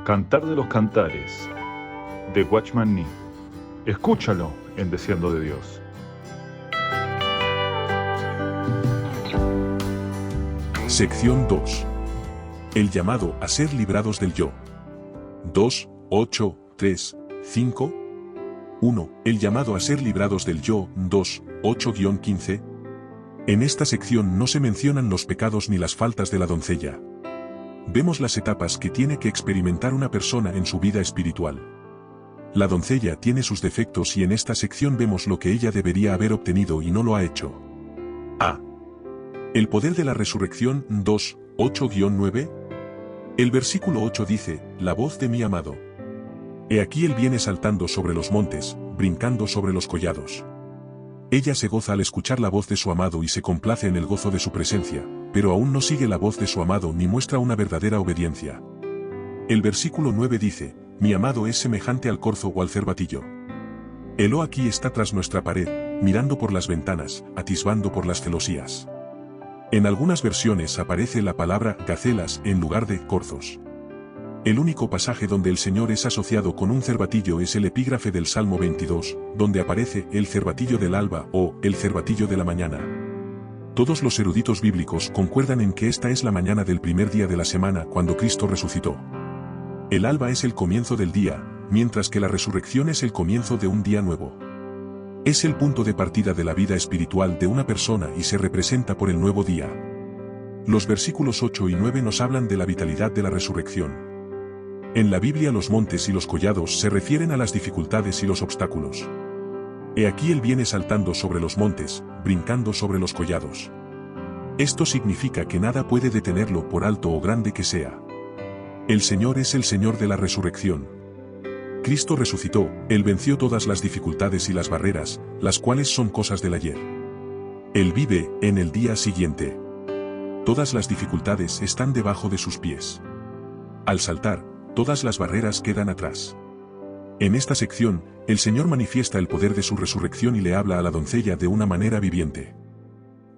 Cantar de los Cantares, de Watchman Nee. Escúchalo en Deseando de Dios. Sección 2. El llamado a ser librados del yo. 2, 8, 3, 5. 1. El llamado a ser librados del yo. 2, 8-15. En esta sección no se mencionan los pecados ni las faltas de la doncella. Vemos las etapas que tiene que experimentar una persona en su vida espiritual. La doncella tiene sus defectos y en esta sección vemos lo que ella debería haber obtenido y no lo ha hecho. A. El poder de la resurrección. 2, 8-9. El versículo 8 dice, la voz de mi amado. He aquí él viene saltando sobre los montes, brincando sobre los collados. Ella se goza al escuchar la voz de su amado y se complace en el gozo de su presencia, pero aún no sigue la voz de su amado ni muestra una verdadera obediencia. El versículo 9 dice, mi amado es semejante al corzo o al cervatillo. Helo aquí está tras nuestra pared, mirando por las ventanas, atisbando por las celosías. En algunas versiones aparece la palabra gacelas en lugar de corzos. El único pasaje donde el Señor es asociado con un cervatillo es el epígrafe del Salmo 22, donde aparece el cervatillo del alba o el cervatillo de la mañana. Todos los eruditos bíblicos concuerdan en que esta es la mañana del primer día de la semana cuando Cristo resucitó. El alba es el comienzo del día, mientras que la resurrección es el comienzo de un día nuevo. Es el punto de partida de la vida espiritual de una persona y se representa por el nuevo día. Los versículos 8 y 9 nos hablan de la vitalidad de la resurrección. En la Biblia los montes y los collados se refieren a las dificultades y los obstáculos. He aquí él viene saltando sobre los montes, brincando sobre los collados. Esto significa que nada puede detenerlo por alto o grande que sea. El Señor es el Señor de la resurrección. Cristo resucitó, Él venció todas las dificultades y las barreras, las cuales son cosas del ayer. Él vive en el día siguiente. Todas las dificultades están debajo de sus pies. Al saltar, todas las barreras quedan atrás. En esta sección, el Señor manifiesta el poder de su resurrección y le habla a la doncella de una manera viviente.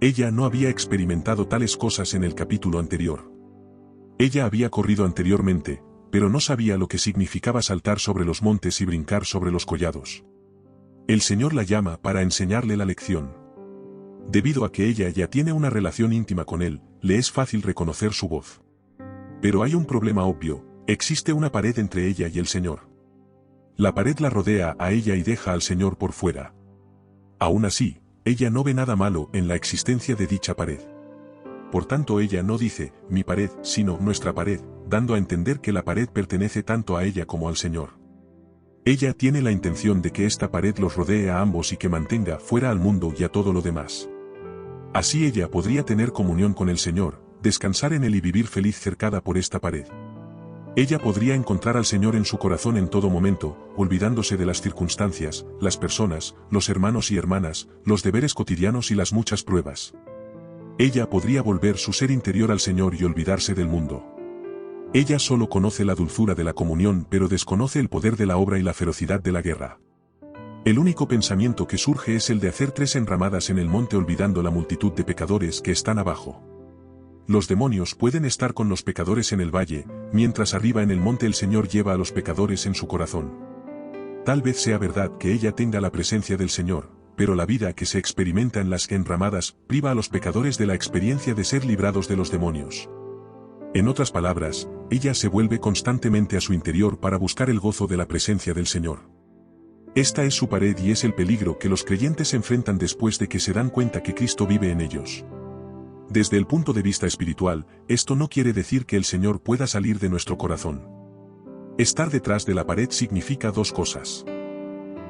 Ella no había experimentado tales cosas en el capítulo anterior. Ella había corrido anteriormente, pero no sabía lo que significaba saltar sobre los montes y brincar sobre los collados. El Señor la llama para enseñarle la lección. Debido a que ella ya tiene una relación íntima con Él, le es fácil reconocer su voz. Pero hay un problema obvio, existe una pared entre ella y el Señor. La pared la rodea a ella y deja al Señor por fuera. Aún así, ella no ve nada malo en la existencia de dicha pared. Por tanto ella no dice, mi pared, sino nuestra pared, dando a entender que la pared pertenece tanto a ella como al Señor. Ella tiene la intención de que esta pared los rodee a ambos y que mantenga fuera al mundo y a todo lo demás. Así ella podría tener comunión con el Señor, descansar en Él y vivir feliz cercada por esta pared. Ella podría encontrar al Señor en su corazón en todo momento, olvidándose de las circunstancias, las personas, los hermanos y hermanas, los deberes cotidianos y las muchas pruebas. Ella podría volver su ser interior al Señor y olvidarse del mundo. Ella solo conoce la dulzura de la comunión pero desconoce el poder de la obra y la ferocidad de la guerra. El único pensamiento que surge es el de hacer 3 enramadas en el monte olvidando la multitud de pecadores que están abajo. Los demonios pueden estar con los pecadores en el valle, mientras arriba en el monte el Señor lleva a los pecadores en su corazón. Tal vez sea verdad que ella tenga la presencia del Señor, pero la vida que se experimenta en las enramadas priva a los pecadores de la experiencia de ser librados de los demonios. En otras palabras, ella se vuelve constantemente a su interior para buscar el gozo de la presencia del Señor. Esta es su pared y es el peligro que los creyentes enfrentan después de que se dan cuenta que Cristo vive en ellos. Desde el punto de vista espiritual, esto no quiere decir que el Señor pueda salir de nuestro corazón. Estar detrás de la pared significa 2 cosas.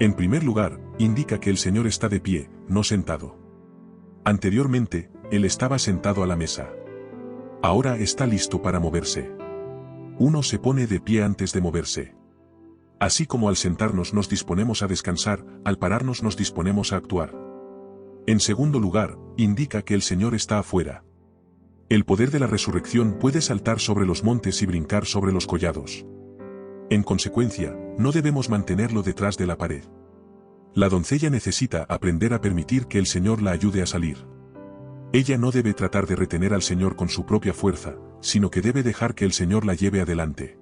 En primer lugar, indica que el Señor está de pie, no sentado. Anteriormente, Él estaba sentado a la mesa. Ahora está listo para moverse. Uno se pone de pie antes de moverse. Así como al sentarnos nos disponemos a descansar, al pararnos nos disponemos a actuar. En segundo lugar, indica que el Señor está afuera. El poder de la resurrección puede saltar sobre los montes y brincar sobre los collados. En consecuencia, no debemos mantenerlo detrás de la pared. La doncella necesita aprender a permitir que el Señor la ayude a salir. Ella no debe tratar de retener al Señor con su propia fuerza, sino que debe dejar que el Señor la lleve adelante.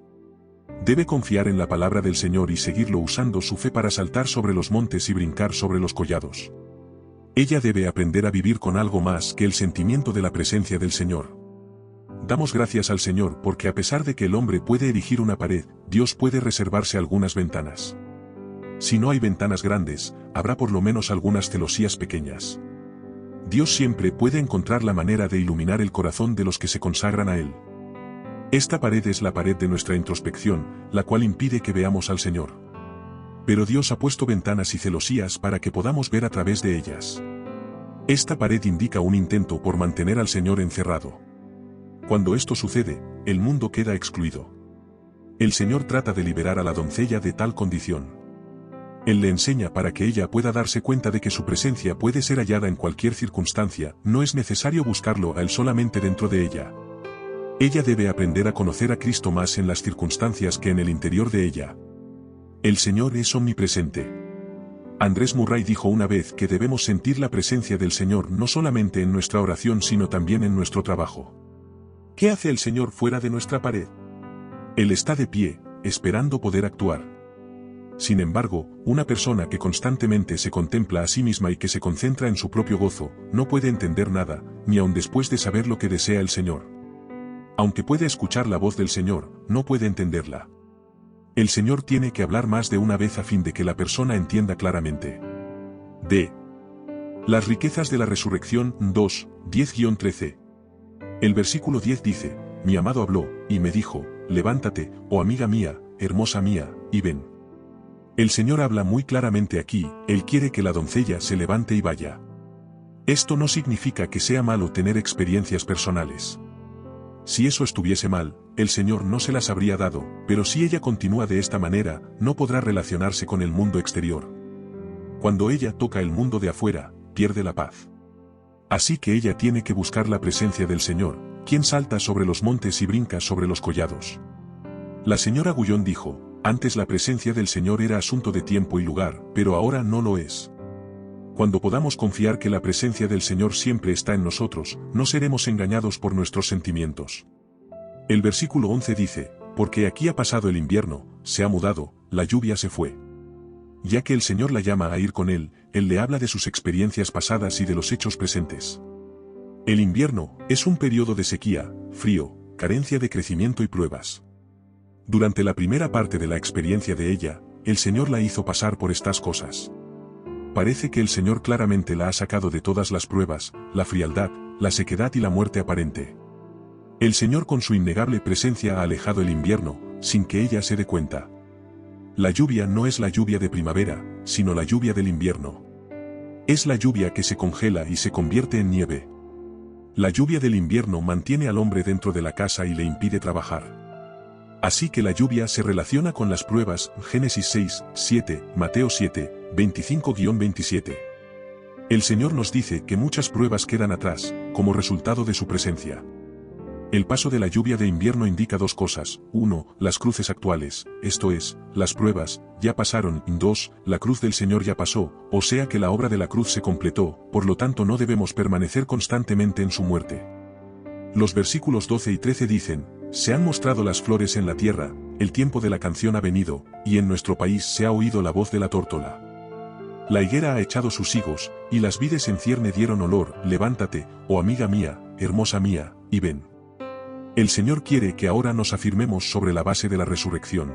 Debe confiar en la palabra del Señor y seguirlo usando su fe para saltar sobre los montes y brincar sobre los collados. Ella debe aprender a vivir con algo más que el sentimiento de la presencia del Señor. Damos gracias al Señor porque a pesar de que el hombre puede erigir una pared, Dios puede reservarse algunas ventanas. Si no hay ventanas grandes, habrá por lo menos algunas celosías pequeñas. Dios siempre puede encontrar la manera de iluminar el corazón de los que se consagran a Él. Esta pared es la pared de nuestra introspección, la cual impide que veamos al Señor. Pero Dios ha puesto ventanas y celosías para que podamos ver a través de ellas. Esta pared indica un intento por mantener al Señor encerrado. Cuando esto sucede, el mundo queda excluido. El Señor trata de liberar a la doncella de tal condición. Él le enseña para que ella pueda darse cuenta de que su presencia puede ser hallada en cualquier circunstancia, no es necesario buscarlo a Él solamente dentro de ella. Ella debe aprender a conocer a Cristo más en las circunstancias que en el interior de ella. El Señor es omnipresente. Andrés Murray dijo una vez que debemos sentir la presencia del Señor no solamente en nuestra oración sino también en nuestro trabajo. ¿Qué hace el Señor fuera de nuestra pared? Él está de pie, esperando poder actuar. Sin embargo, una persona que constantemente se contempla a sí misma y que se concentra en su propio gozo, no puede entender nada, ni aun después de saber lo que desea el Señor. Aunque puede escuchar la voz del Señor, no puede entenderla. El Señor tiene que hablar más de una vez a fin de que la persona entienda claramente. D. Las riquezas de la resurrección 2, 10-13. El versículo 10 dice, mi amado habló, y me dijo, levántate, oh amiga mía, hermosa mía, y ven. El Señor habla muy claramente aquí, Él quiere que la doncella se levante y vaya. Esto no significa que sea malo tener experiencias personales. Si eso estuviese mal, el Señor no se las habría dado, pero si ella continúa de esta manera, no podrá relacionarse con el mundo exterior. Cuando ella toca el mundo de afuera, pierde la paz. Así que ella tiene que buscar la presencia del Señor, quien salta sobre los montes y brinca sobre los collados. La señora Guyon dijo, antes la presencia del Señor era asunto de tiempo y lugar, pero ahora no lo es. Cuando podamos confiar que la presencia del Señor siempre está en nosotros, no seremos engañados por nuestros sentimientos. El versículo 11 dice, porque aquí ha pasado el invierno, se ha mudado, la lluvia se fue. Ya que el Señor la llama a ir con Él, Él le habla de sus experiencias pasadas y de los hechos presentes. El invierno es un periodo de sequía, frío, carencia de crecimiento y pruebas. Durante la primera parte de la experiencia de ella, el Señor la hizo pasar por estas cosas. Parece que el Señor claramente la ha sacado de todas las pruebas, la frialdad, la sequedad y la muerte aparente. El Señor con su innegable presencia ha alejado el invierno, sin que ella se dé cuenta. La lluvia no es la lluvia de primavera, sino la lluvia del invierno. Es la lluvia que se congela y se convierte en nieve. La lluvia del invierno mantiene al hombre dentro de la casa y le impide trabajar. Así que la lluvia se relaciona con las pruebas, Génesis 6, 7, Mateo 7, 25-27. El Señor nos dice que muchas pruebas quedan atrás, como resultado de su presencia. El paso de la lluvia de invierno indica dos cosas. 1. Las cruces actuales, esto es, las pruebas, ya pasaron. 2. La cruz del Señor ya pasó, o sea que la obra de la cruz se completó, por lo tanto no debemos permanecer constantemente en su muerte. Los versículos 12 y 13 dicen, se han mostrado las flores en la tierra, el tiempo de la canción ha venido, y en nuestro país se ha oído la voz de la tórtola. La higuera ha echado sus higos, y las vides en cierne dieron olor. Levántate, oh amiga mía, hermosa mía, y ven. El Señor quiere que ahora nos afirmemos sobre la base de la resurrección.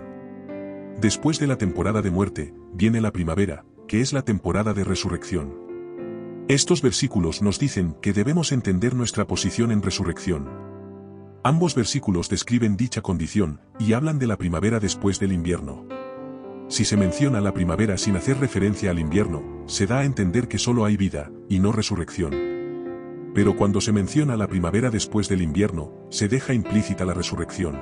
Después de la temporada de muerte, viene la primavera, que es la temporada de resurrección. Estos versículos nos dicen que debemos entender nuestra posición en resurrección. Ambos versículos describen dicha condición, y hablan de la primavera después del invierno. Si se menciona la primavera sin hacer referencia al invierno, se da a entender que solo hay vida, y no resurrección. Pero cuando se menciona la primavera después del invierno, se deja implícita la resurrección.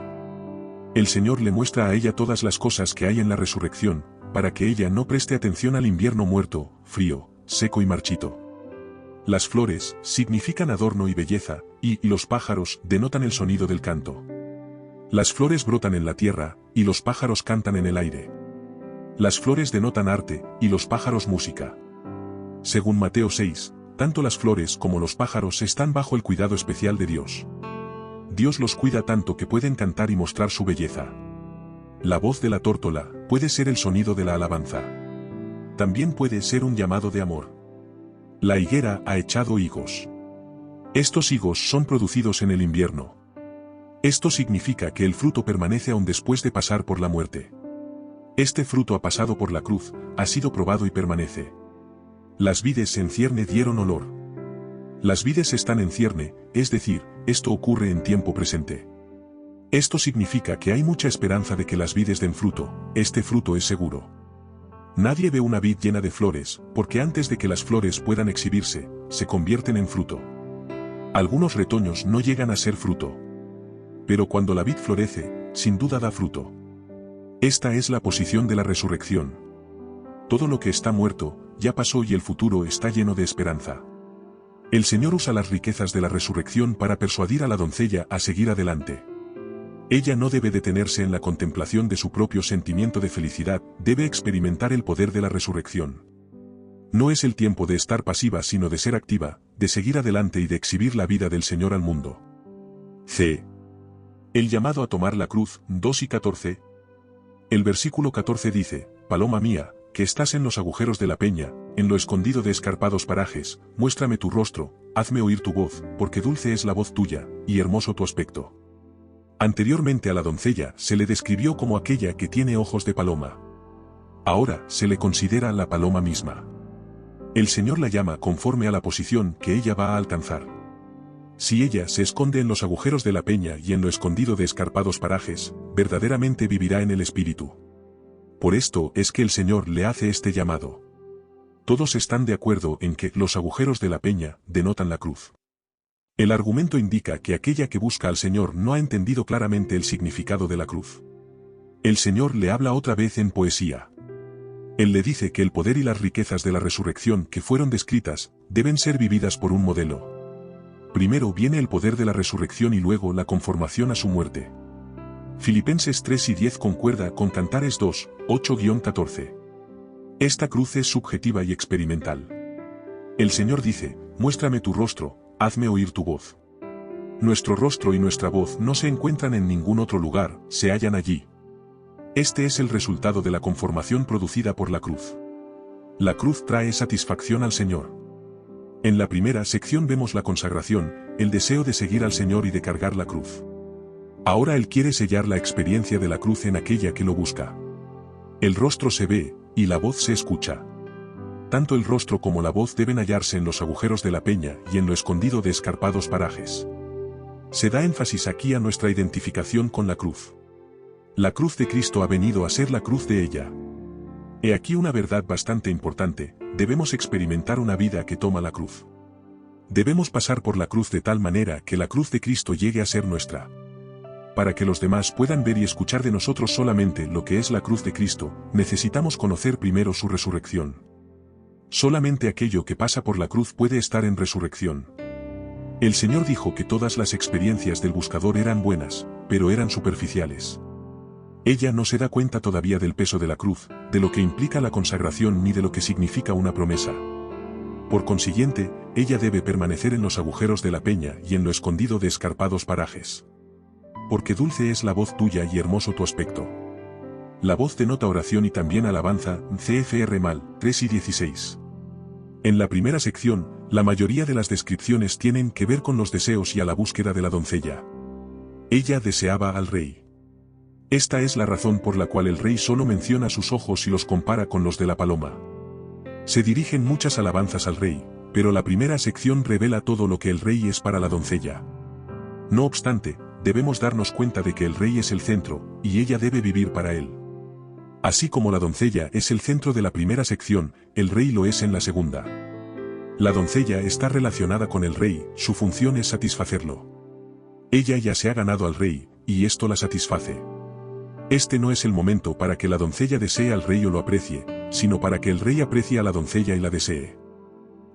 El Señor le muestra a ella todas las cosas que hay en la resurrección, para que ella no preste atención al invierno muerto, frío, seco y marchito. Las flores significan adorno y belleza, y los pájaros denotan el sonido del canto. Las flores brotan en la tierra, y los pájaros cantan en el aire. Las flores denotan arte, y los pájaros música. Según Mateo 6, tanto las flores como los pájaros están bajo el cuidado especial de Dios. Dios los cuida tanto que pueden cantar y mostrar su belleza. La voz de la tórtola puede ser el sonido de la alabanza. También puede ser un llamado de amor. La higuera ha echado higos. Estos higos son producidos en el invierno. Esto significa que el fruto permanece aún después de pasar por la muerte. Este fruto ha pasado por la cruz, ha sido probado y permanece. Las vides en cierne dieron olor. Las vides están en cierne, es decir, esto ocurre en tiempo presente. Esto significa que hay mucha esperanza de que las vides den fruto, este fruto es seguro. Nadie ve una vid llena de flores, porque antes de que las flores puedan exhibirse, se convierten en fruto. Algunos retoños no llegan a ser fruto. Pero cuando la vid florece, sin duda da fruto. Esta es la posición de la resurrección. Todo lo que está muerto, ya pasó y el futuro está lleno de esperanza. El Señor usa las riquezas de la resurrección para persuadir a la doncella a seguir adelante. Ella no debe detenerse en la contemplación de su propio sentimiento de felicidad, debe experimentar el poder de la resurrección. No es el tiempo de estar pasiva sino de ser activa, de seguir adelante y de exhibir la vida del Señor al mundo. C. El llamado a tomar la cruz, 2 y 14. El versículo 14 dice, Paloma mía, que estás en los agujeros de la peña, en lo escondido de escarpados parajes, muéstrame tu rostro, hazme oír tu voz, porque dulce es la voz tuya, y hermoso tu aspecto. Anteriormente a la doncella se le describió como aquella que tiene ojos de paloma. Ahora se le considera la paloma misma. El Señor la llama conforme a la posición que ella va a alcanzar. Si ella se esconde en los agujeros de la peña y en lo escondido de escarpados parajes, verdaderamente vivirá en el Espíritu. Por esto es que el Señor le hace este llamado. Todos están de acuerdo en que los agujeros de la peña denotan la cruz. El argumento indica que aquella que busca al Señor no ha entendido claramente el significado de la cruz. El Señor le habla otra vez en poesía. Él le dice que el poder y las riquezas de la resurrección que fueron descritas, deben ser vividas por un modelo. Primero viene el poder de la resurrección y luego la conformación a su muerte. Filipenses 3 y 10 concuerda con Cantares 2, 8-14. Esta cruz es subjetiva y experimental. El Señor dice, muéstrame tu rostro, hazme oír tu voz. Nuestro rostro y nuestra voz no se encuentran en ningún otro lugar, se hallan allí. Este es el resultado de la conformación producida por la cruz. La cruz trae satisfacción al Señor. En la primera sección vemos la consagración, el deseo de seguir al Señor y de cargar la cruz. Ahora Él quiere sellar la experiencia de la cruz en aquella que lo busca. El rostro se ve, y la voz se escucha. Tanto el rostro como la voz deben hallarse en los agujeros de la peña y en lo escondido de escarpados parajes. Se da énfasis aquí a nuestra identificación con la cruz. La cruz de Cristo ha venido a ser la cruz de ella. He aquí una verdad bastante importante, debemos experimentar una vida que toma la cruz. Debemos pasar por la cruz de tal manera que la cruz de Cristo llegue a ser nuestra. Para que los demás puedan ver y escuchar de nosotros solamente lo que es la cruz de Cristo, necesitamos conocer primero su resurrección. Solamente aquello que pasa por la cruz puede estar en resurrección. El Señor dijo que todas las experiencias del buscador eran buenas, pero eran superficiales. Ella no se da cuenta todavía del peso de la cruz, de lo que implica la consagración ni de lo que significa una promesa. Por consiguiente, ella debe permanecer en los agujeros de la peña y en lo escondido de escarpados parajes. Porque dulce es la voz tuya y hermoso tu aspecto. La voz denota oración y también alabanza, CFR Mal, 3 y 16. En la primera sección, la mayoría de las descripciones tienen que ver con los deseos y a la búsqueda de la doncella. Ella deseaba al rey. Esta es la razón por la cual el rey solo menciona sus ojos y los compara con los de la paloma. Se dirigen muchas alabanzas al rey, pero la primera sección revela todo lo que el rey es para la doncella. No obstante, debemos darnos cuenta de que el rey es el centro, y ella debe vivir para él. Así como la doncella es el centro de la primera sección, el rey lo es en la segunda. La doncella está relacionada con el rey, su función es satisfacerlo. Ella ya se ha ganado al rey, y esto la satisface. Este no es el momento para que la doncella desee al rey o lo aprecie, sino para que el rey aprecie a la doncella y la desee.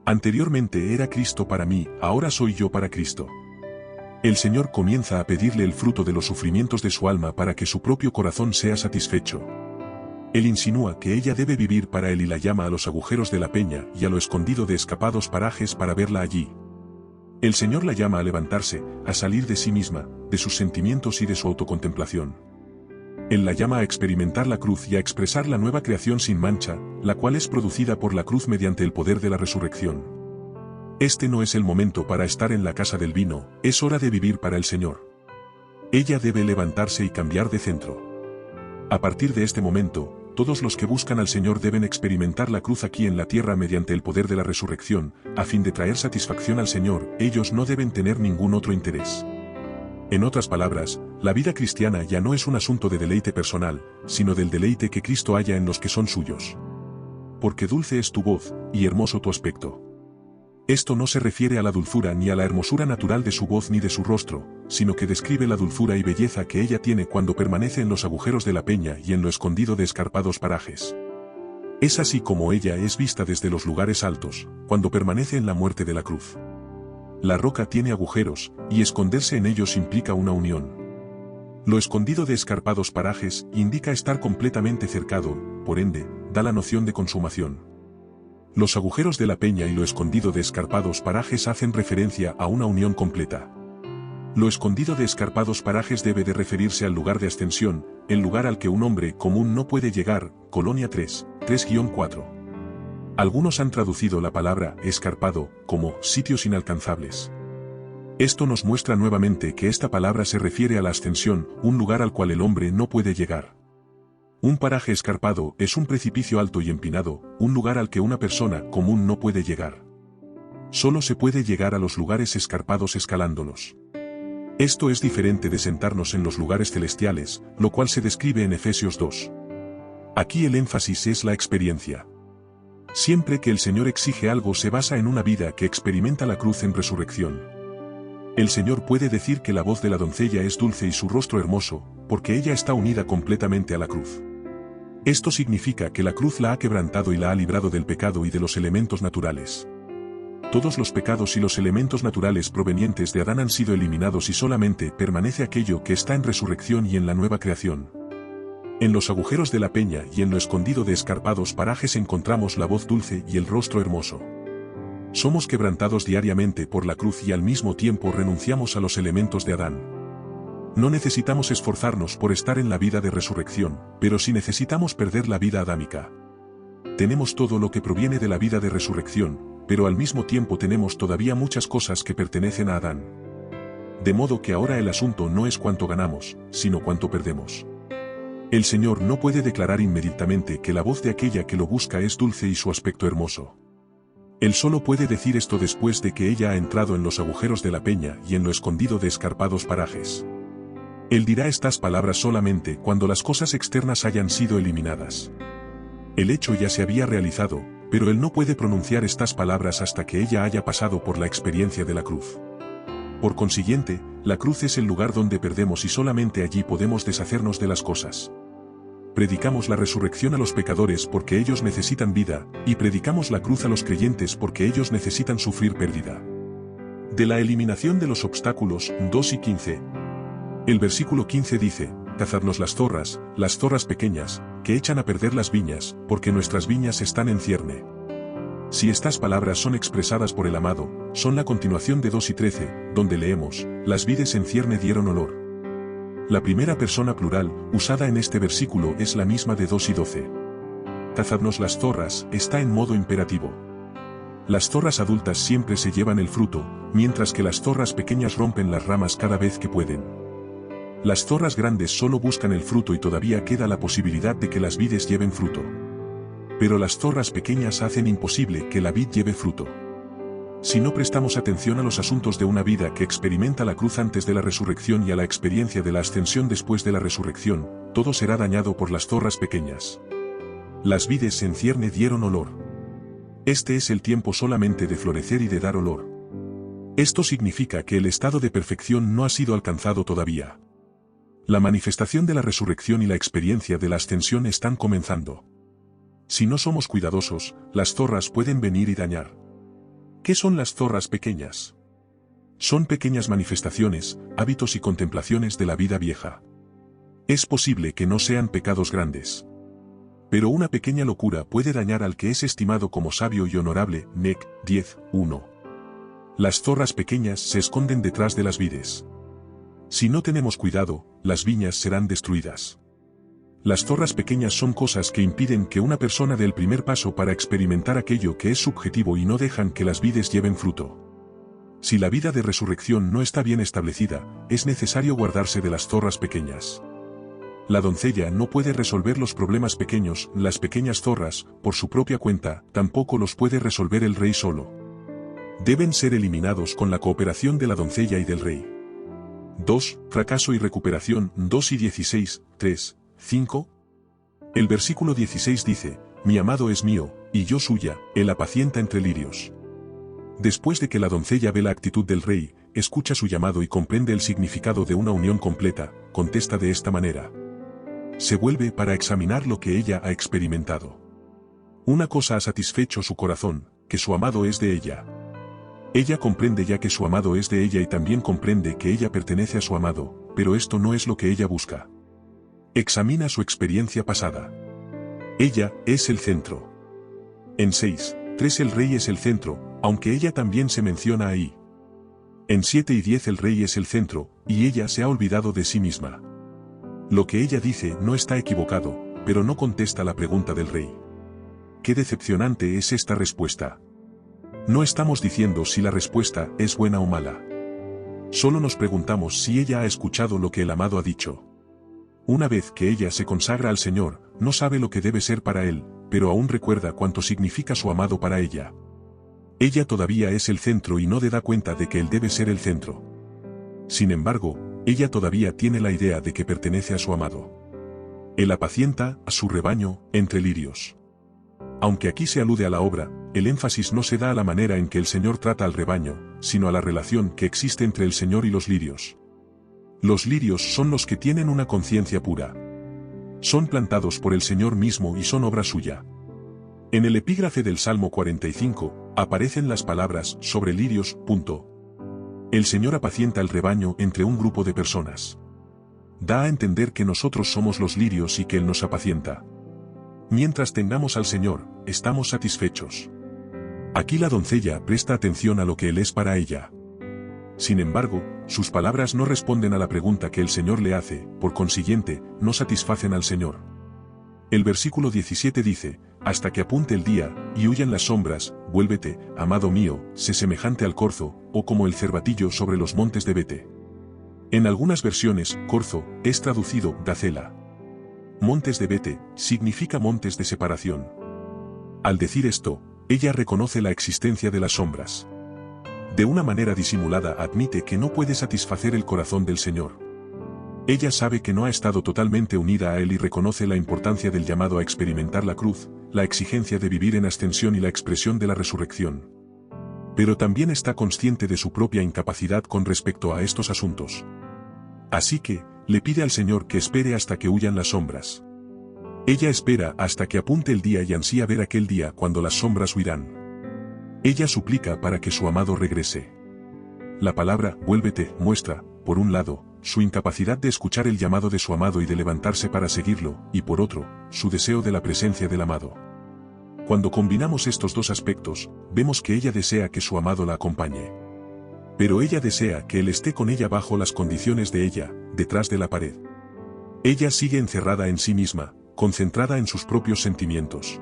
Anteriormente era Cristo para mí, ahora soy yo para Cristo. El Señor comienza a pedirle el fruto de los sufrimientos de su alma para que su propio corazón sea satisfecho. Él insinúa que ella debe vivir para él y la llama a los agujeros de la peña y a lo escondido de escapados parajes para verla allí. El Señor la llama a levantarse, a salir de sí misma, de sus sentimientos y de su autocontemplación. Él la llama a experimentar la cruz y a expresar la nueva creación sin mancha, la cual es producida por la cruz mediante el poder de la resurrección. Este no es el momento para estar en la casa del vino, es hora de vivir para el Señor. Ella debe levantarse y cambiar de centro. A partir de este momento, todos los que buscan al Señor deben experimentar la cruz aquí en la tierra mediante el poder de la resurrección, a fin de traer satisfacción al Señor. Ellos no deben tener ningún otro interés. En otras palabras, la vida cristiana ya no es un asunto de deleite personal, sino del deleite que Cristo halla en los que son suyos. Porque dulce es tu voz, y hermoso tu aspecto. Esto no se refiere a la dulzura ni a la hermosura natural de su voz ni de su rostro, sino que describe la dulzura y belleza que ella tiene cuando permanece en los agujeros de la peña y en lo escondido de escarpados parajes. Es así como ella es vista desde los lugares altos, cuando permanece en la muerte de la cruz. La roca tiene agujeros, y esconderse en ellos implica una unión. Lo escondido de escarpados parajes indica estar completamente cercado, por ende, da la noción de consumación. Los agujeros de la peña y lo escondido de escarpados parajes hacen referencia a una unión completa. Lo escondido de escarpados parajes debe de referirse al lugar de ascensión, el lugar al que un hombre común no puede llegar, Colonia 3:4. Algunos han traducido la palabra escarpado como sitios inalcanzables. Esto nos muestra nuevamente que esta palabra se refiere a la ascensión, un lugar al cual el hombre no puede llegar. Un paraje escarpado es un precipicio alto y empinado, un lugar al que una persona común no puede llegar. Solo se puede llegar a los lugares escarpados escalándolos. Esto es diferente de sentarnos en los lugares celestiales, lo cual se describe en Efesios 2. Aquí el énfasis es la experiencia. Siempre que el Señor exige algo se basa en una vida que experimenta la cruz en resurrección. El Señor puede decir que la voz de la doncella es dulce y su rostro hermoso, porque ella está unida completamente a la cruz. Esto significa que la cruz la ha quebrantado y la ha librado del pecado y de los elementos naturales. Todos los pecados y los elementos naturales provenientes de Adán han sido eliminados y solamente permanece aquello que está en resurrección y en la nueva creación. En los agujeros de la peña y en lo escondido de escarpados parajes encontramos la voz dulce y el rostro hermoso. Somos quebrantados diariamente por la cruz y al mismo tiempo renunciamos a los elementos de Adán. No necesitamos esforzarnos por estar en la vida de resurrección, pero sí necesitamos perder la vida adámica. Tenemos todo lo que proviene de la vida de resurrección, pero al mismo tiempo tenemos todavía muchas cosas que pertenecen a Adán. De modo que ahora el asunto no es cuánto ganamos, sino cuánto perdemos. El Señor no puede declarar inmediatamente que la voz de aquella que lo busca es dulce y su aspecto hermoso. Él solo puede decir esto después de que ella ha entrado en los agujeros de la peña y en lo escondido de escarpados parajes. Él dirá estas palabras solamente cuando las cosas externas hayan sido eliminadas. El hecho ya se había realizado, pero él no puede pronunciar estas palabras hasta que ella haya pasado por la experiencia de la cruz. Por consiguiente, la cruz es el lugar donde perdemos y solamente allí podemos deshacernos de las cosas. Predicamos la resurrección a los pecadores porque ellos necesitan vida, y predicamos la cruz a los creyentes porque ellos necesitan sufrir pérdida. De la eliminación de los obstáculos, 2 y 15. El versículo 15 dice, cazadnos las zorras pequeñas, que echan a perder las viñas, porque nuestras viñas están en cierne. Si estas palabras son expresadas por el amado, son la continuación de 2 y 13, donde leemos, las vides en cierne dieron olor. La primera persona plural, usada en este versículo es la misma de 2 y 12. Cazadnos las zorras, está en modo imperativo. Las zorras adultas siempre se llevan el fruto, mientras que las zorras pequeñas rompen las ramas cada vez que pueden. Las zorras grandes solo buscan el fruto y todavía queda la posibilidad de que las vides lleven fruto. Pero las zorras pequeñas hacen imposible que la vid lleve fruto. Si no prestamos atención a los asuntos de una vida que experimenta la cruz antes de la resurrección y a la experiencia de la ascensión después de la resurrección, todo será dañado por las zorras pequeñas. Las vides en cierne dieron olor. Este es el tiempo solamente de florecer y de dar olor. Esto significa que el estado de perfección no ha sido alcanzado todavía. La manifestación de la resurrección y la experiencia de la ascensión están comenzando. Si no somos cuidadosos, las zorras pueden venir y dañar. ¿Qué son las zorras pequeñas? Son pequeñas manifestaciones, hábitos y contemplaciones de la vida vieja. Es posible que no sean pecados grandes. Pero una pequeña locura puede dañar al que es estimado como sabio y honorable, Nec 10:1. Las zorras pequeñas se esconden detrás de las vides. Si no tenemos cuidado, las viñas serán destruidas. Las zorras pequeñas son cosas que impiden que una persona dé el primer paso para experimentar aquello que es subjetivo y no dejan que las vides lleven fruto. Si la vida de resurrección no está bien establecida, es necesario guardarse de las zorras pequeñas. La doncella no puede resolver los problemas pequeños, las pequeñas zorras, por su propia cuenta, tampoco los puede resolver el rey solo. Deben ser eliminados con la cooperación de la doncella y del rey. 2. Fracaso y recuperación 2 y 16, 3, 5. El versículo 16 dice, mi amado es mío, y yo suya, él apacienta entre lirios. Después de que la doncella ve la actitud del rey, escucha su llamado y comprende el significado de una unión completa, contesta de esta manera. Se vuelve para examinar lo que ella ha experimentado. Una cosa ha satisfecho su corazón, que su amado es de ella. Ella comprende ya que su amado es de ella y también comprende que ella pertenece a su amado, pero esto no es lo que ella busca. Examina su experiencia pasada. Ella es el centro. En 6:3 el rey es el centro, aunque ella también se menciona ahí. En 7 y 10 el rey es el centro, y ella se ha olvidado de sí misma. Lo que ella dice no está equivocado, pero no contesta la pregunta del rey. Qué decepcionante es esta respuesta. No estamos diciendo si la respuesta es buena o mala. Solo nos preguntamos si ella ha escuchado lo que el amado ha dicho. Una vez que ella se consagra al Señor, no sabe lo que debe ser para Él, pero aún recuerda cuánto significa su amado para ella. Ella todavía es el centro y no da cuenta de que Él debe ser el centro. Sin embargo, ella todavía tiene la idea de que pertenece a su amado. Él apacienta a su rebaño entre lirios. Aunque aquí se alude a la obra, el énfasis no se da a la manera en que el Señor trata al rebaño, sino a la relación que existe entre el Señor y los lirios. Los lirios son los que tienen una conciencia pura. Son plantados por el Señor mismo y son obra suya. En el epígrafe del Salmo 45, aparecen las palabras sobre lirios. El Señor apacienta el rebaño entre un grupo de personas. Da a entender que nosotros somos los lirios y que Él nos apacienta. Mientras tengamos al Señor, estamos satisfechos. Aquí la doncella presta atención a lo que Él es para ella. Sin embargo, sus palabras no responden a la pregunta que el Señor le hace, por consiguiente, no satisfacen al Señor. El versículo 17 dice, hasta que apunte el día, y huyan las sombras, vuélvete, amado mío, sé semejante al corzo, o como el cervatillo sobre los montes de Bete. En algunas versiones, corzo, es traducido, gacela. Montes de Bete, significa montes de separación. Al decir esto, ella reconoce la existencia de las sombras. De una manera disimulada admite que no puede satisfacer el corazón del Señor. Ella sabe que no ha estado totalmente unida a Él y reconoce la importancia del llamado a experimentar la cruz, la exigencia de vivir en ascensión y la expresión de la resurrección. Pero también está consciente de su propia incapacidad con respecto a estos asuntos. Así que, le pide al Señor que espere hasta que huyan las sombras. Ella espera hasta que apunte el día y ansía ver aquel día cuando las sombras huirán. Ella suplica para que su amado regrese. La palabra, vuélvete, muestra, por un lado, su incapacidad de escuchar el llamado de su amado y de levantarse para seguirlo, y por otro, su deseo de la presencia del amado. Cuando combinamos estos dos aspectos, vemos que ella desea que su amado la acompañe. Pero ella desea que él esté con ella bajo las condiciones de ella, detrás de la pared. Ella sigue encerrada en sí misma, concentrada en sus propios sentimientos.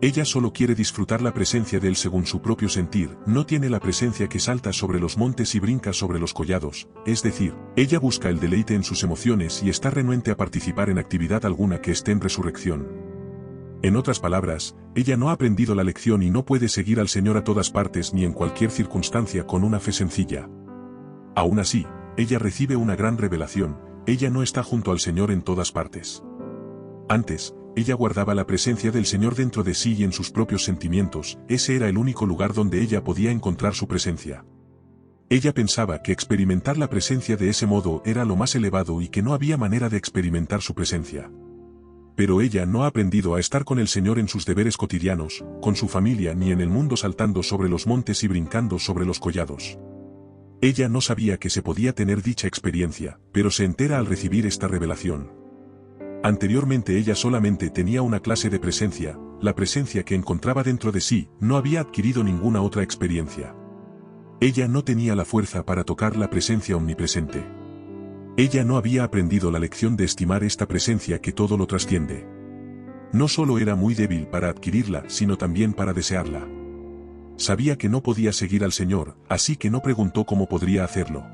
Ella solo quiere disfrutar la presencia de él según su propio sentir, no tiene la presencia que salta sobre los montes y brinca sobre los collados, es decir, ella busca el deleite en sus emociones y está renuente a participar en actividad alguna que esté en resurrección. En otras palabras, ella no ha aprendido la lección y no puede seguir al Señor a todas partes ni en cualquier circunstancia con una fe sencilla. Aún así, ella recibe una gran revelación, ella no está junto al Señor en todas partes. Antes, ella guardaba la presencia del Señor dentro de sí y en sus propios sentimientos, ese era el único lugar donde ella podía encontrar su presencia. Ella pensaba que experimentar la presencia de ese modo era lo más elevado y que no había manera de experimentar su presencia. Pero ella no ha aprendido a estar con el Señor en sus deberes cotidianos, con su familia ni en el mundo saltando sobre los montes y brincando sobre los collados. Ella no sabía que se podía tener dicha experiencia, pero se entera al recibir esta revelación. Anteriormente ella solamente tenía una clase de presencia, la presencia que encontraba dentro de sí, no había adquirido ninguna otra experiencia. Ella no tenía la fuerza para tocar la presencia omnipresente. Ella no había aprendido la lección de estimar esta presencia que todo lo trasciende. No solo era muy débil para adquirirla, sino también para desearla. Sabía que no podía seguir al Señor, así que no preguntó cómo podría hacerlo.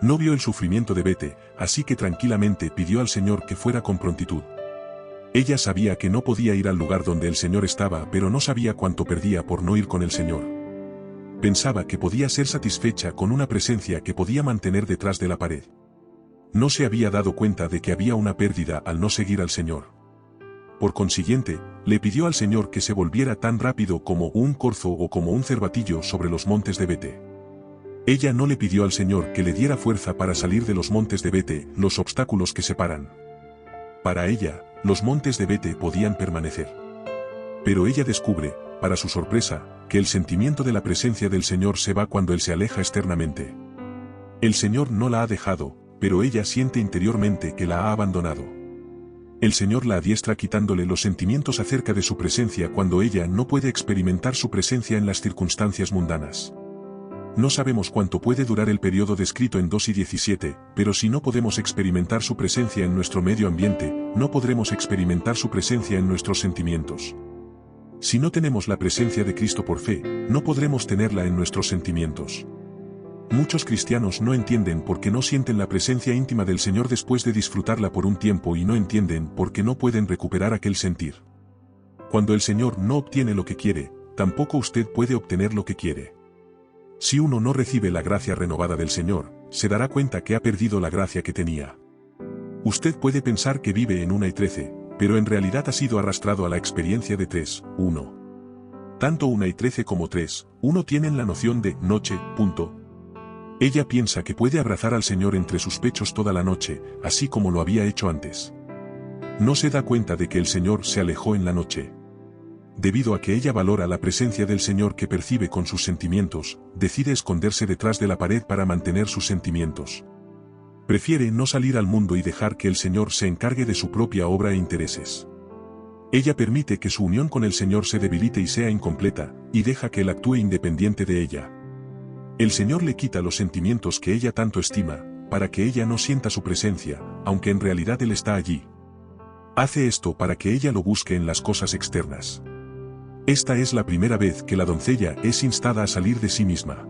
No vio el sufrimiento de Bete, así que tranquilamente pidió al Señor que fuera con prontitud. Ella sabía que no podía ir al lugar donde el Señor estaba, pero no sabía cuánto perdía por no ir con el Señor. Pensaba que podía ser satisfecha con una presencia que podía mantener detrás de la pared. No se había dado cuenta de que había una pérdida al no seguir al Señor. Por consiguiente, le pidió al Señor que se volviera tan rápido como un corzo o como un cervatillo sobre los montes de Bete. Ella no le pidió al Señor que le diera fuerza para salir de los montes de Bete, los obstáculos que separan. Para ella, los montes de Bete podían permanecer. Pero ella descubre, para su sorpresa, que el sentimiento de la presencia del Señor se va cuando Él se aleja externamente. El Señor no la ha dejado, pero ella siente interiormente que la ha abandonado. El Señor la adiestra quitándole los sentimientos acerca de su presencia cuando ella no puede experimentar su presencia en las circunstancias mundanas. No sabemos cuánto puede durar el periodo descrito en 2 y 17, pero si no podemos experimentar su presencia en nuestro medio ambiente, no podremos experimentar su presencia en nuestros sentimientos. Si no tenemos la presencia de Cristo por fe, no podremos tenerla en nuestros sentimientos. Muchos cristianos no entienden por qué no sienten la presencia íntima del Señor después de disfrutarla por un tiempo y no entienden por qué no pueden recuperar aquel sentir. Cuando el Señor no obtiene lo que quiere, tampoco usted puede obtener lo que quiere. Si uno no recibe la gracia renovada del Señor, se dará cuenta que ha perdido la gracia que tenía. Usted puede pensar que vive en 1 y 13, pero en realidad ha sido arrastrado a la experiencia de 3, 1. Tanto 1 y 13 como 3, 1 tienen la noción de noche, punto. Ella piensa que puede abrazar al Señor entre sus pechos toda la noche, así como lo había hecho antes. No se da cuenta de que el Señor se alejó en la noche. Debido a que ella valora la presencia del Señor que percibe con sus sentimientos, decide esconderse detrás de la pared para mantener sus sentimientos. Prefiere no salir al mundo y dejar que el Señor se encargue de su propia obra e intereses. Ella permite que su unión con el Señor se debilite y sea incompleta, y deja que Él actúe independiente de ella. El Señor le quita los sentimientos que ella tanto estima, para que ella no sienta su presencia, aunque en realidad Él está allí. Hace esto para que ella lo busque en las cosas externas. Esta es la primera vez que la doncella es instada a salir de sí misma.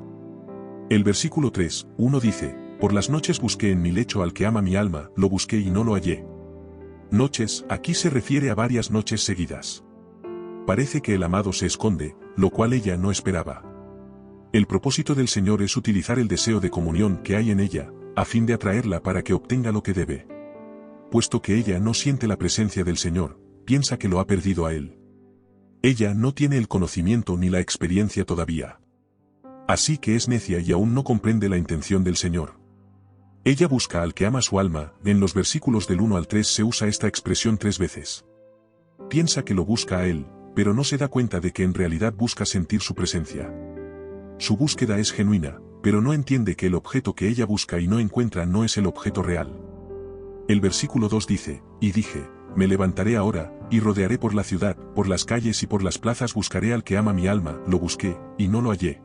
El versículo 3, 1 dice, por las noches busqué en mi lecho al que ama mi alma, lo busqué y no lo hallé. Noches, aquí se refiere a varias noches seguidas. Parece que el amado se esconde, lo cual ella no esperaba. El propósito del Señor es utilizar el deseo de comunión que hay en ella, a fin de atraerla para que obtenga lo que debe. Puesto que ella no siente la presencia del Señor, piensa que lo ha perdido a Él. Ella no tiene el conocimiento ni la experiencia todavía. Así que es necia y aún no comprende la intención del Señor. Ella busca al que ama su alma, en los versículos del 1 al 3 se usa esta expresión 3 veces. Piensa que lo busca a Él, pero no se da cuenta de que en realidad busca sentir su presencia. Su búsqueda es genuina, pero no entiende que el objeto que ella busca y no encuentra no es el objeto real. El versículo 2 dice, y dije, me levantaré ahora, y rodearé por la ciudad, por las calles y por las plazas buscaré al que ama mi alma, lo busqué, y no lo hallé.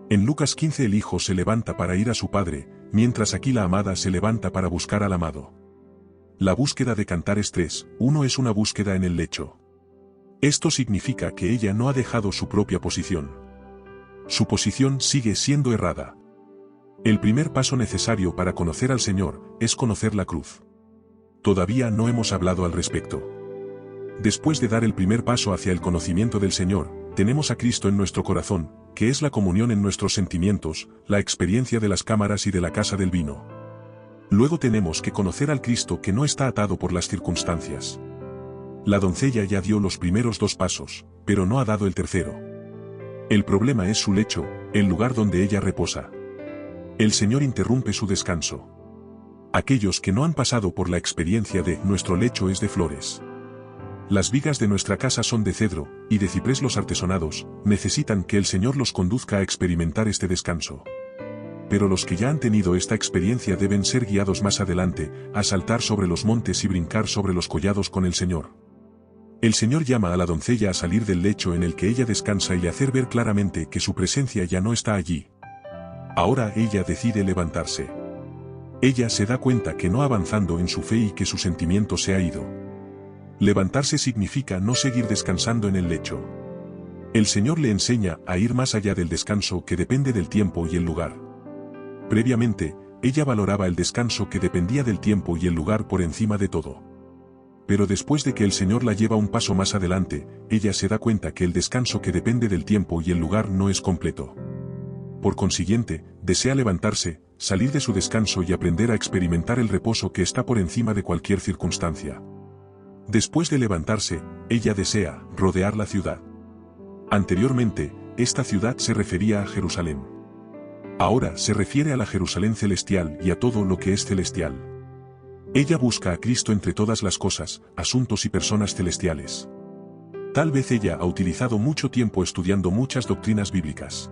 En Lucas 15 el hijo se levanta para ir a su padre, mientras aquí la amada se levanta para buscar al amado. La búsqueda de Cantares 3, 1 es una búsqueda en el lecho. Esto significa que ella no ha dejado su propia posición. Su posición sigue siendo errada. El primer paso necesario para conocer al Señor es conocer la cruz. Todavía no hemos hablado al respecto. Después de dar el primer paso hacia el conocimiento del Señor, tenemos a Cristo en nuestro corazón, que es la comunión en nuestros sentimientos, la experiencia de las cámaras y de la casa del vino. Luego tenemos que conocer al Cristo que no está atado por las circunstancias. La doncella ya dio los primeros 2 pasos, pero no ha dado el tercero. El problema es su lecho, el lugar donde ella reposa. El Señor interrumpe su descanso. Aquellos que no han pasado por la experiencia de nuestro lecho es de flores. Las vigas de nuestra casa son de cedro, y de ciprés los artesonados, necesitan que el Señor los conduzca a experimentar este descanso. Pero los que ya han tenido esta experiencia deben ser guiados más adelante, a saltar sobre los montes y brincar sobre los collados con el Señor. El Señor llama a la doncella a salir del lecho en el que ella descansa y hacer ver claramente que su presencia ya no está allí. Ahora ella decide levantarse. Ella se da cuenta que no avanzando en su fe y que su sentimiento se ha ido. Levantarse significa no seguir descansando en el lecho. El Señor le enseña a ir más allá del descanso que depende del tiempo y el lugar. Previamente, ella valoraba el descanso que dependía del tiempo y el lugar por encima de todo. Pero después de que el Señor la lleva un paso más adelante, ella se da cuenta que el descanso que depende del tiempo y el lugar no es completo. Por consiguiente, desea levantarse, salir de su descanso y aprender a experimentar el reposo que está por encima de cualquier circunstancia. Después de levantarse, ella desea rodear la ciudad. Anteriormente, esta ciudad se refería a Jerusalén. Ahora se refiere a la Jerusalén celestial y a todo lo que es celestial. Ella busca a Cristo entre todas las cosas, asuntos y personas celestiales. Tal vez ella ha utilizado mucho tiempo estudiando muchas doctrinas bíblicas.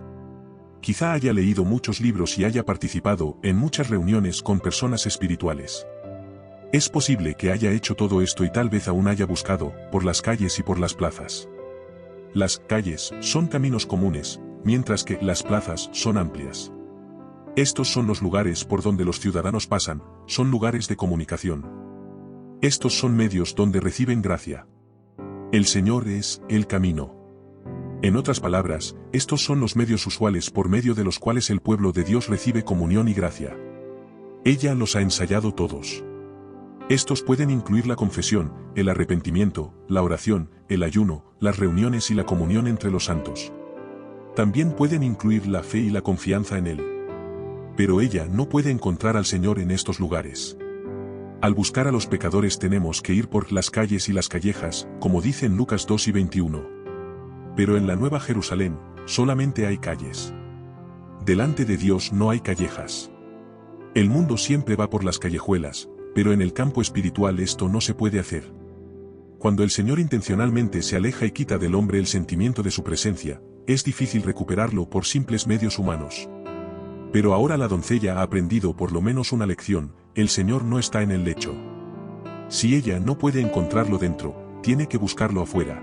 Quizá haya leído muchos libros y haya participado en muchas reuniones con personas espirituales. Es posible que haya hecho todo esto y tal vez aún haya buscado por las calles y por las plazas. Las calles son caminos comunes, mientras que las plazas son amplias. Estos son los lugares por donde los ciudadanos pasan, son lugares de comunicación. Estos son medios donde reciben gracia. El Señor es el camino. En otras palabras, estos son los medios usuales por medio de los cuales el pueblo de Dios recibe comunión y gracia. Ella los ha ensayado todos. Estos pueden incluir la confesión, el arrepentimiento, la oración, el ayuno, las reuniones y la comunión entre los santos. También pueden incluir la fe y la confianza en Él. Pero ella no puede encontrar al Señor en estos lugares. Al buscar a los pecadores tenemos que ir por las calles y las callejas, como dice en Lucas 2 y 21. Pero en la Nueva Jerusalén, solamente hay calles. Delante de Dios no hay callejas. El mundo siempre va por las callejuelas, pero en el campo espiritual esto no se puede hacer. Cuando el Señor intencionalmente se aleja y quita del hombre el sentimiento de su presencia, es difícil recuperarlo por simples medios humanos. Pero ahora la doncella ha aprendido por lo menos una lección: el Señor no está en el lecho. Si ella no puede encontrarlo dentro, tiene que buscarlo afuera.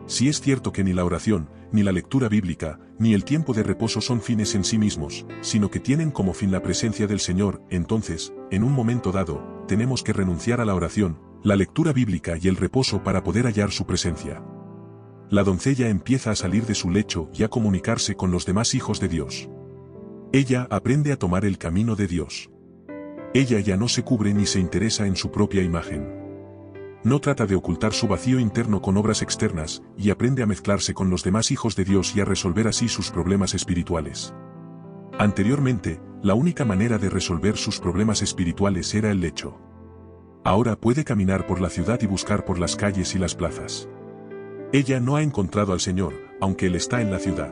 Si es cierto que ni la oración, ni la lectura bíblica, ni el tiempo de reposo son fines en sí mismos, sino que tienen como fin la presencia del Señor, entonces, en un momento dado, tenemos que renunciar a la oración, la lectura bíblica y el reposo para poder hallar su presencia. La doncella empieza a salir de su lecho y a comunicarse con los demás hijos de Dios. Ella aprende a tomar el camino de Dios. Ella ya no se cubre ni se interesa en su propia imagen. No trata de ocultar su vacío interno con obras externas, y aprende a mezclarse con los demás hijos de Dios y a resolver así sus problemas espirituales. Anteriormente, la única manera de resolver sus problemas espirituales era el lecho. Ahora puede caminar por la ciudad y buscar por las calles y las plazas. Ella no ha encontrado al Señor, aunque Él está en la ciudad.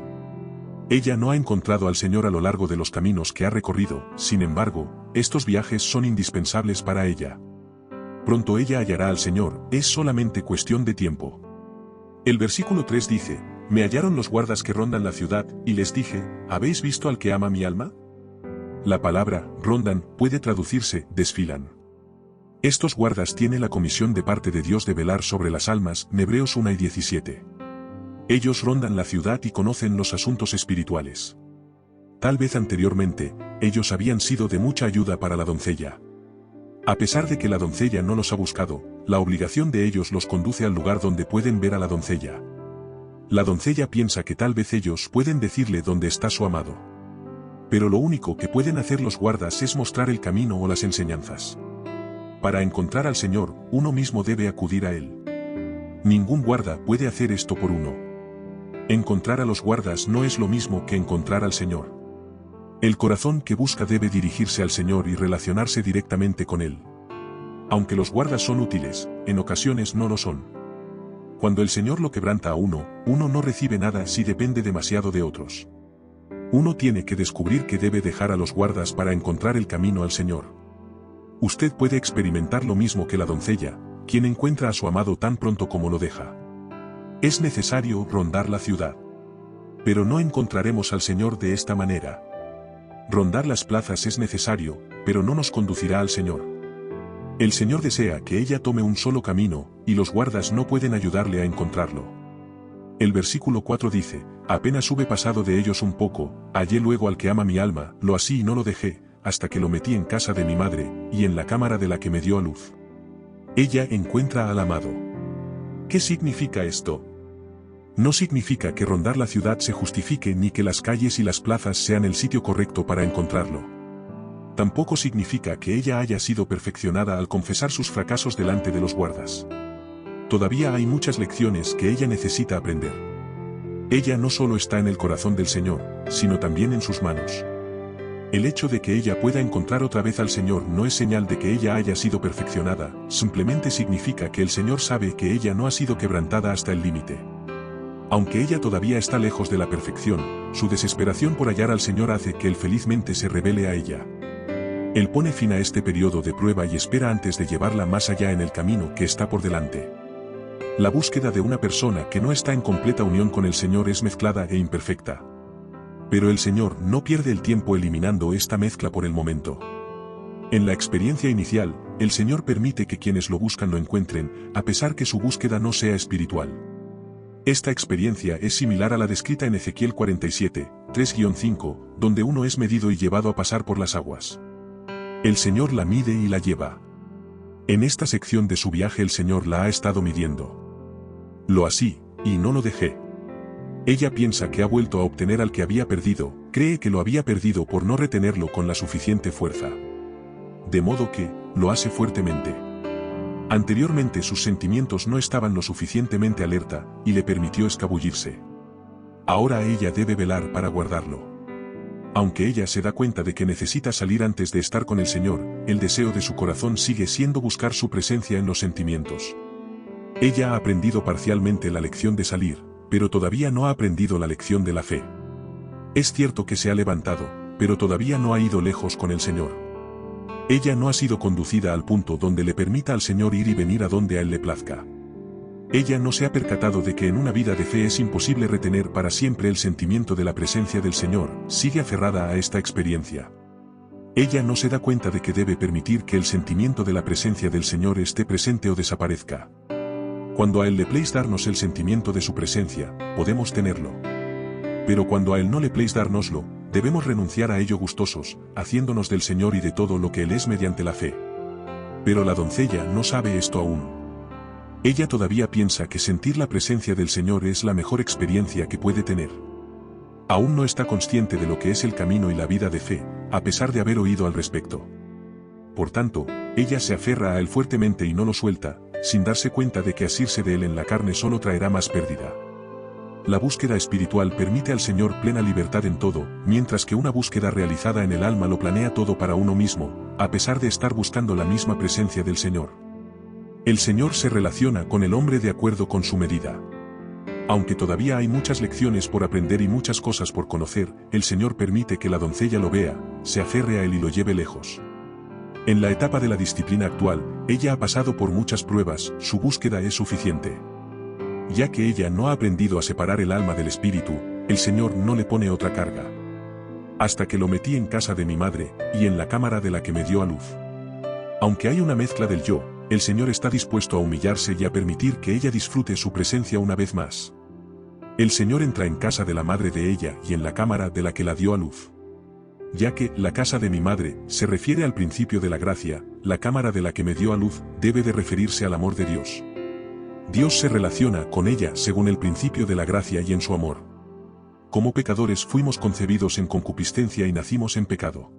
Ella no ha encontrado al Señor a lo largo de los caminos que ha recorrido, sin embargo, estos viajes son indispensables para ella. Pronto ella hallará al Señor, es solamente cuestión de tiempo. El versículo 3 dice: Me hallaron los guardas que rondan la ciudad, y les dije, ¿habéis visto al que ama mi alma? La palabra, rondan, puede traducirse, desfilan. Estos guardas tienen la comisión de parte de Dios de velar sobre las almas, Hebreos 1 y 17. Ellos rondan la ciudad y conocen los asuntos espirituales. Tal vez anteriormente, ellos habían sido de mucha ayuda para la doncella. A pesar de que la doncella no los ha buscado, la obligación de ellos los conduce al lugar donde pueden ver a la doncella. La doncella piensa que tal vez ellos pueden decirle dónde está su amado. Pero lo único que pueden hacer los guardas es mostrar el camino o las enseñanzas. Para encontrar al Señor, uno mismo debe acudir a Él. Ningún guarda puede hacer esto por uno. Encontrar a los guardas no es lo mismo que encontrar al Señor. El corazón que busca debe dirigirse al Señor y relacionarse directamente con Él. Aunque los guardas son útiles, en ocasiones no lo son. Cuando el Señor lo quebranta a uno no recibe nada si depende demasiado de otros. Uno tiene que descubrir que debe dejar a los guardas para encontrar el camino al Señor. Usted puede experimentar lo mismo que la doncella, quien encuentra a su amado tan pronto como lo deja. Es necesario rondar la ciudad. Pero no encontraremos al Señor de esta manera. Rondar las plazas es necesario, pero no nos conducirá al Señor. El Señor desea que ella tome un solo camino, y los guardas no pueden ayudarle a encontrarlo. El versículo 4 dice: Apenas hube pasado de ellos un poco, hallé luego al que ama mi alma, lo así y no lo dejé, hasta que lo metí en casa de mi madre, y en la cámara de la que me dio a luz. Ella encuentra al amado. ¿Qué significa esto? No significa que rondar la ciudad se justifique ni que las calles y las plazas sean el sitio correcto para encontrarlo. Tampoco significa que ella haya sido perfeccionada al confesar sus fracasos delante de los guardas. Todavía hay muchas lecciones que ella necesita aprender. Ella no solo está en el corazón del Señor, sino también en sus manos. El hecho de que ella pueda encontrar otra vez al Señor no es señal de que ella haya sido perfeccionada, simplemente significa que el Señor sabe que ella no ha sido quebrantada hasta el límite. Aunque ella todavía está lejos de la perfección, su desesperación por hallar al Señor hace que Él felizmente se revele a ella. Él pone fin a este periodo de prueba y espera antes de llevarla más allá en el camino que está por delante. La búsqueda de una persona que no está en completa unión con el Señor es mezclada e imperfecta. Pero el Señor no pierde el tiempo eliminando esta mezcla por el momento. En la experiencia inicial, el Señor permite que quienes lo buscan lo encuentren, a pesar que su búsqueda no sea espiritual. Esta experiencia es similar a la descrita en Ezequiel 47, 3-5, donde uno es medido y llevado a pasar por las aguas. El Señor la mide y la lleva. En esta sección de su viaje el Señor la ha estado midiendo. Lo así, y no lo dejé. Ella piensa que ha vuelto a obtener al que había perdido, cree que lo había perdido por no retenerlo con la suficiente fuerza. De modo que, lo hace fuertemente. Anteriormente sus sentimientos no estaban lo suficientemente alerta, y le permitió escabullirse. Ahora ella debe velar para guardarlo. Aunque ella se da cuenta de que necesita salir antes de estar con el Señor, el deseo de su corazón sigue siendo buscar su presencia en los sentimientos. Ella ha aprendido parcialmente la lección de salir, pero todavía no ha aprendido la lección de la fe. Es cierto que se ha levantado, pero todavía no ha ido lejos con el Señor. Ella no ha sido conducida al punto donde le permita al Señor ir y venir a donde a Él le plazca. Ella no se ha percatado de que en una vida de fe es imposible retener para siempre el sentimiento de la presencia del Señor, sigue aferrada a esta experiencia. Ella no se da cuenta de que debe permitir que el sentimiento de la presencia del Señor esté presente o desaparezca. Cuando a Él le place darnos el sentimiento de su presencia, podemos tenerlo. Pero cuando a Él no le place dárnoslo, debemos renunciar a ello gustosos, haciéndonos del Señor y de todo lo que Él es mediante la fe. Pero la doncella no sabe esto aún. Ella todavía piensa que sentir la presencia del Señor es la mejor experiencia que puede tener. Aún no está consciente de lo que es el camino y la vida de fe, a pesar de haber oído al respecto. Por tanto, ella se aferra a Él fuertemente y no lo suelta, sin darse cuenta de que asirse de Él en la carne solo traerá más pérdida. La búsqueda espiritual permite al Señor plena libertad en todo, mientras que una búsqueda realizada en el alma lo planea todo para uno mismo, a pesar de estar buscando la misma presencia del Señor. El Señor se relaciona con el hombre de acuerdo con su medida. Aunque todavía hay muchas lecciones por aprender y muchas cosas por conocer, el Señor permite que la doncella lo vea, se aferre a Él y lo lleve lejos. En la etapa de la disciplina actual, ella ha pasado por muchas pruebas, su búsqueda es suficiente. Ya que ella no ha aprendido a separar el alma del espíritu, el Señor no le pone otra carga. Hasta que lo metí en casa de mi madre, y en la cámara de la que me dio a luz. Aunque hay una mezcla del yo, el Señor está dispuesto a humillarse y a permitir que ella disfrute su presencia una vez más. El Señor entra en casa de la madre de ella y en la cámara de la que la dio a luz. Ya que la casa de mi madre se refiere al principio de la gracia, la cámara de la que me dio a luz debe de referirse al amor de Dios. Dios se relaciona con ella según el principio de la gracia y en su amor. Como pecadores fuimos concebidos en concupiscencia y nacimos en pecado.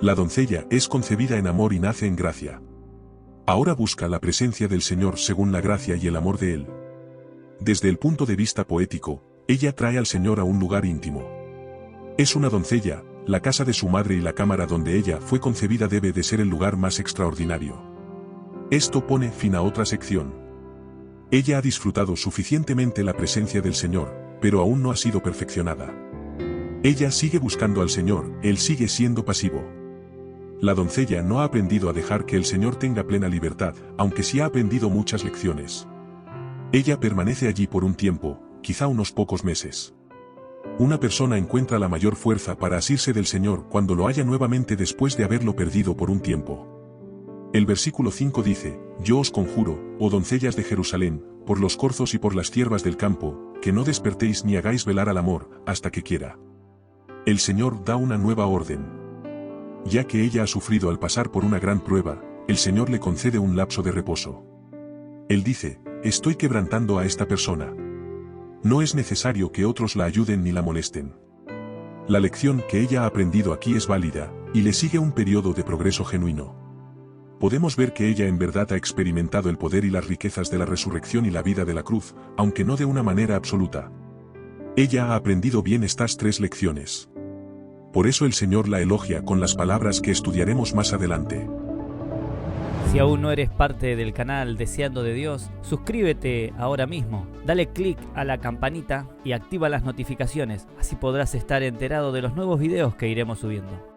La doncella es concebida en amor y nace en gracia. Ahora busca la presencia del Señor según la gracia y el amor de Él. Desde el punto de vista poético, ella trae al Señor a un lugar íntimo. Es una doncella, la casa de su madre y la cámara donde ella fue concebida debe de ser el lugar más extraordinario. Esto pone fin a otra sección. Ella ha disfrutado suficientemente la presencia del Señor, pero aún no ha sido perfeccionada. Ella sigue buscando al Señor, Él sigue siendo pasivo. La doncella no ha aprendido a dejar que el Señor tenga plena libertad, aunque sí ha aprendido muchas lecciones. Ella permanece allí por un tiempo, quizá unos pocos meses. Una persona encuentra la mayor fuerza para asirse del Señor cuando lo halla nuevamente después de haberlo perdido por un tiempo. El versículo 5 dice, «Yo os conjuro, oh doncellas de Jerusalén, por los corzos y por las ciervas del campo, que no despertéis ni hagáis velar al amor, hasta que quiera». El Señor da una nueva orden. Ya que ella ha sufrido al pasar por una gran prueba, el Señor le concede un lapso de reposo. Él dice, estoy quebrantando a esta persona. No es necesario que otros la ayuden ni la molesten. La lección que ella ha aprendido aquí es válida, y le sigue un periodo de progreso genuino. Podemos ver que ella en verdad ha experimentado el poder y las riquezas de la resurrección y la vida de la cruz, aunque no de una manera absoluta. Ella ha aprendido bien estas 3 lecciones. Por eso el Señor la elogia con las palabras que estudiaremos más adelante. Si aún no eres parte del canal Deseando de Dios, suscríbete ahora mismo, dale clic a la campanita y activa las notificaciones, así podrás estar enterado de los nuevos videos que iremos subiendo.